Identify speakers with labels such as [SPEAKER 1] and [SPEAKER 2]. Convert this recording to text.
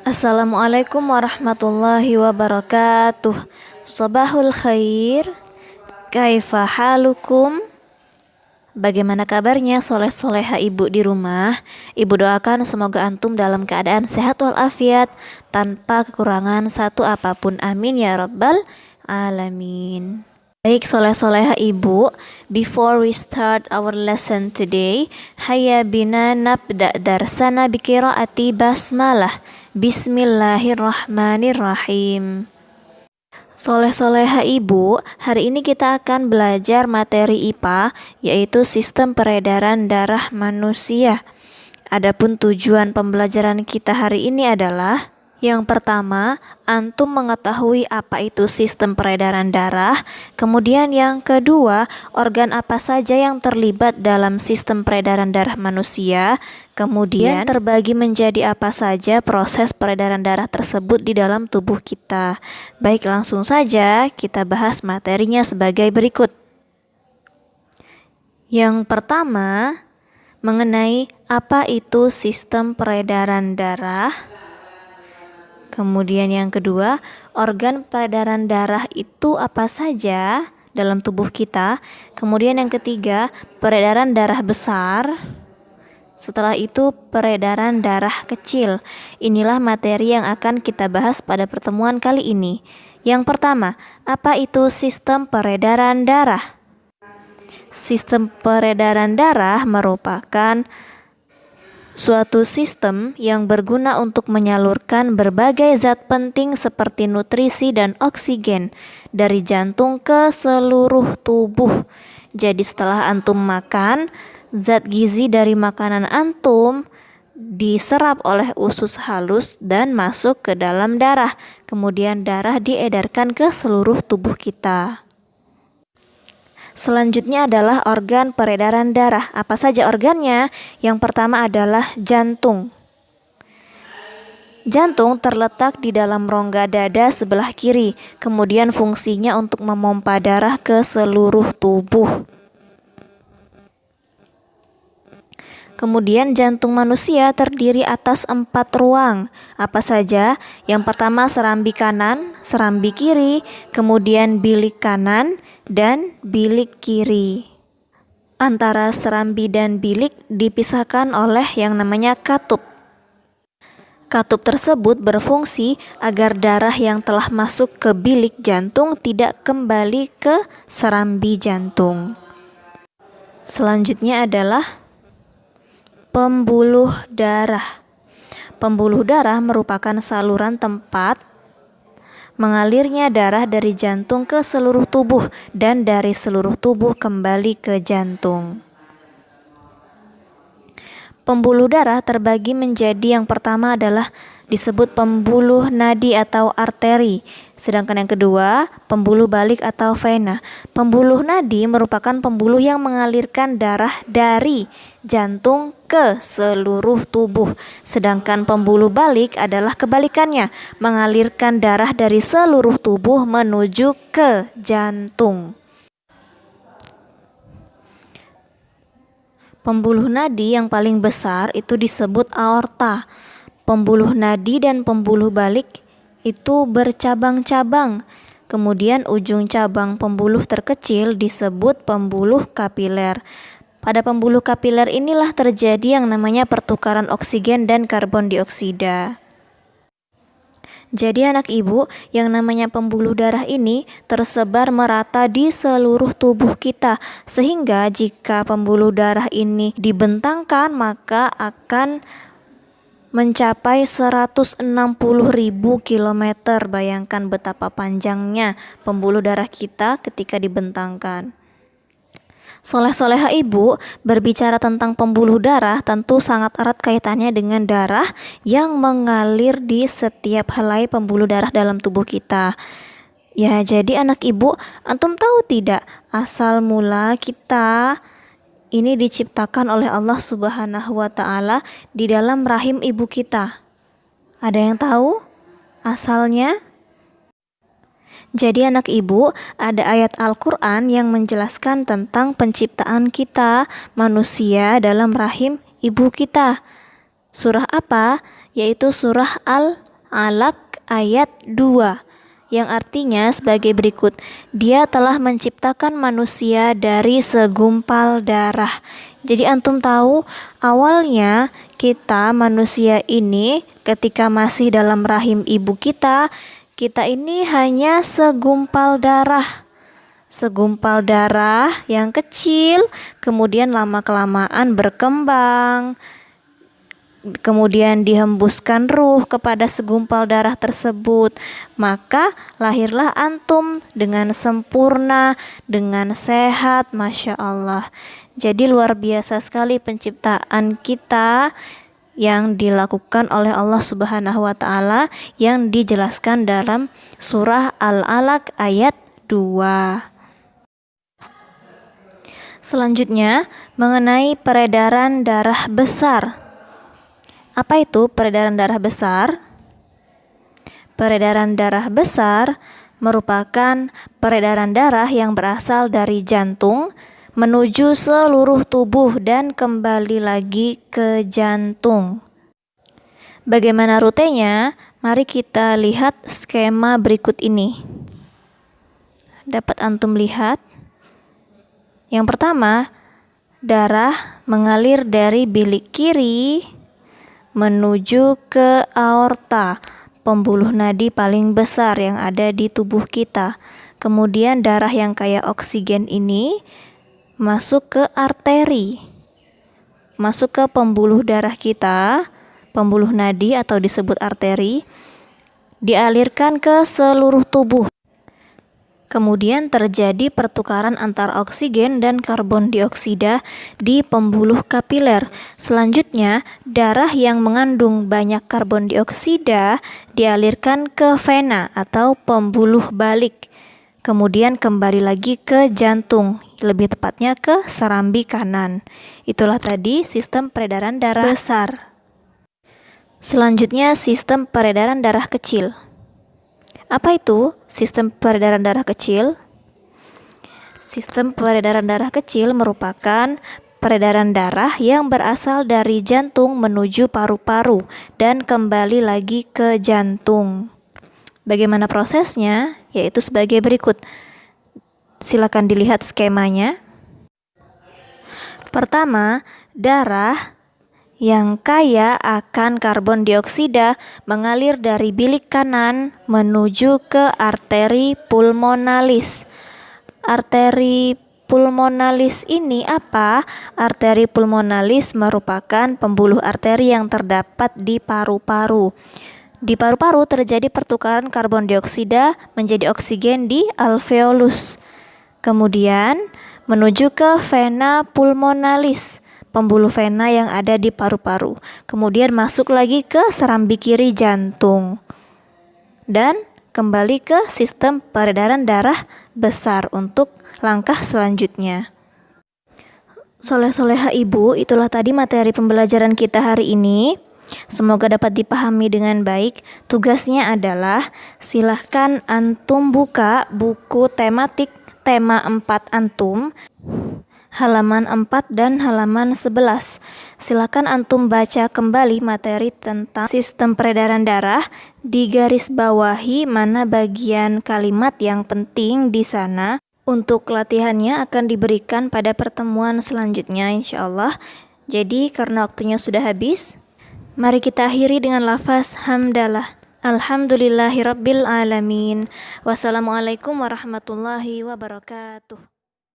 [SPEAKER 1] Assalamualaikum warahmatullahi wabarakatuh. Sabahul khair. Kaifa halukum? Bagaimana kabarnya soleh-soleha ibu di rumah? Ibu doakan semoga antum dalam keadaan sehat walafiat, tanpa kekurangan satu apapun. Amin ya rabbal alamin. Baik soleh-soleha ibu, before we start our lesson today, hayya bina nabda darsana biqiraati basmalah. Bismillahirrahmanirrahim. Soleh-soleha ibu, hari ini kita akan belajar materi IPA, yaitu sistem peredaran darah manusia. Adapun tujuan pembelajaran kita hari ini adalah: yang pertama, antum mengetahui apa itu sistem peredaran darah. Kemudian yang kedua, organ apa saja yang terlibat dalam sistem peredaran darah manusia. Kemudian terbagi menjadi apa saja proses peredaran darah tersebut di dalam tubuh kita. Baik, langsung saja kita bahas materinya sebagai berikut. Yang pertama, mengenai apa itu sistem peredaran darah. Kemudian yang kedua, organ peredaran darah itu apa saja dalam tubuh kita. Kemudian yang ketiga, peredaran darah besar. Setelah itu peredaran darah kecil. Inilah materi yang akan kita bahas pada pertemuan kali ini. Yang pertama, apa itu sistem peredaran darah? Sistem peredaran darah merupakan suatu sistem yang berguna untuk menyalurkan berbagai zat penting seperti nutrisi dan oksigen dari jantung ke seluruh tubuh. Jadi setelah antum makan, zat gizi dari makanan antum diserap oleh usus halus dan masuk ke dalam darah. Kemudian darah diedarkan ke seluruh tubuh kita. Selanjutnya adalah organ peredaran darah. Apa saja organnya? Yang pertama adalah jantung. Jantung terletak di dalam rongga dada sebelah kiri. Kemudian fungsinya untuk memompa darah ke seluruh tubuh. Kemudian jantung manusia terdiri atas 4 ruang. Apa saja? Yang pertama serambi kanan, serambi kiri, kemudian bilik kanan, dan bilik kiri. Antara serambi dan bilik dipisahkan oleh yang namanya katup. Katup tersebut berfungsi agar darah yang telah masuk ke bilik jantung tidak kembali ke serambi jantung. Selanjutnya adalah pembuluh darah. Pembuluh darah merupakan saluran tempat mengalirnya darah dari jantung ke seluruh tubuh dan dari seluruh tubuh kembali ke jantung. Pembuluh darah terbagi menjadi, yang pertama adalah disebut pembuluh nadi atau arteri, sedangkan yang kedua pembuluh balik atau vena. Pembuluh nadi merupakan pembuluh yang mengalirkan darah dari jantung ke seluruh tubuh, sedangkan pembuluh balik adalah kebalikannya, mengalirkan darah dari seluruh tubuh menuju ke jantung. Pembuluh nadi yang paling besar itu disebut aorta. Pembuluh nadi dan pembuluh balik itu bercabang-cabang. Kemudian ujung cabang pembuluh terkecil disebut pembuluh kapiler. Pada pembuluh kapiler inilah terjadi yang namanya pertukaran oksigen dan karbon dioksida. Jadi anak ibu, yang namanya pembuluh darah ini tersebar merata di seluruh tubuh kita, sehingga jika pembuluh darah ini dibentangkan maka akan mencapai 160.000 kilometer. Bayangkan betapa panjangnya pembuluh darah kita ketika dibentangkan. Soleh-soleha ibu, berbicara tentang pembuluh darah tentu sangat erat kaitannya dengan darah yang mengalir di setiap helai pembuluh darah dalam tubuh kita. Ya, jadi anak ibu, antum tahu tidak asal mula kita ini diciptakan oleh Allah Subhanahu wa Ta'ala di dalam rahim ibu kita? Ada yang tahu asalnya? Jadi anak ibu, ada ayat Al-Quran yang menjelaskan tentang penciptaan kita, manusia dalam rahim ibu kita. Surah apa? Yaitu surah Alaq ayat 2, yang artinya sebagai berikut. Dia telah menciptakan manusia dari segumpal darah. Jadi antum tahu, awalnya kita manusia ini ketika masih dalam rahim ibu kita ini hanya segumpal darah. Segumpal darah yang kecil, kemudian lama-kelamaan berkembang, kemudian dihembuskan ruh kepada segumpal darah tersebut, maka lahirlah antum dengan sempurna, dengan sehat, Masya Allah. Jadi luar biasa sekali penciptaan kita yang dilakukan oleh Allah Subhanahu wa Ta'ala, yang dijelaskan dalam surah Al-Alaq ayat 2. Selanjutnya, mengenai peredaran darah besar. Apa itu peredaran darah besar? Peredaran darah besar merupakan peredaran darah yang berasal dari jantung menuju seluruh tubuh dan kembali lagi ke jantung. Bagaimana rutenya? Mari kita lihat skema berikut ini. Dapat antum lihat. Yang pertama, darah mengalir dari bilik kiri menuju ke aorta, pembuluh nadi paling besar yang ada di tubuh kita. Kemudian darah yang kaya oksigen ini masuk ke arteri, masuk ke pembuluh darah kita, pembuluh nadi atau disebut arteri, dialirkan ke seluruh tubuh. Kemudian terjadi pertukaran antar oksigen dan karbon dioksida di pembuluh kapiler. Selanjutnya, darah yang mengandung banyak karbon dioksida dialirkan ke vena atau pembuluh balik. Kemudian kembali lagi ke jantung, lebih tepatnya ke serambi kanan. Itulah tadi sistem peredaran darah besar. Selanjutnya, sistem peredaran darah kecil. Apa itu sistem peredaran darah kecil? Sistem peredaran darah kecil merupakan peredaran darah yang berasal dari jantung menuju paru-paru dan kembali lagi ke jantung. Bagaimana prosesnya? Yaitu sebagai berikut. Silakan dilihat skemanya. Pertama, darah yang kaya akan karbon dioksida mengalir dari bilik kanan menuju ke arteri pulmonalis. Arteri pulmonalis ini apa? Arteri pulmonalis merupakan pembuluh arteri yang terdapat di paru-paru. Di paru-paru terjadi pertukaran karbon dioksida menjadi oksigen di alveolus. Kemudian menuju ke vena pulmonalis, pembuluh vena yang ada di paru-paru. Kemudian masuk lagi ke serambi kiri jantung. Dan kembali ke sistem peredaran darah besar untuk langkah selanjutnya. Soleh-soleha ibu, itulah tadi materi pembelajaran kita hari ini. Semoga dapat dipahami dengan baik. Tugasnya adalah silahkan antum buka buku tematik tema 4 antum, halaman 4 dan halaman 11. Silakan antum baca kembali materi tentang sistem peredaran darah, digaris bawahi mana bagian kalimat yang penting di sana. Untuk latihannya akan diberikan pada pertemuan selanjutnya insyaallah. Jadi karena waktunya sudah habis, mari kita akhiri dengan lafaz hamdalah. Alhamdulillahirabbil alamin. Wassalamualaikum warahmatullahi wabarakatuh.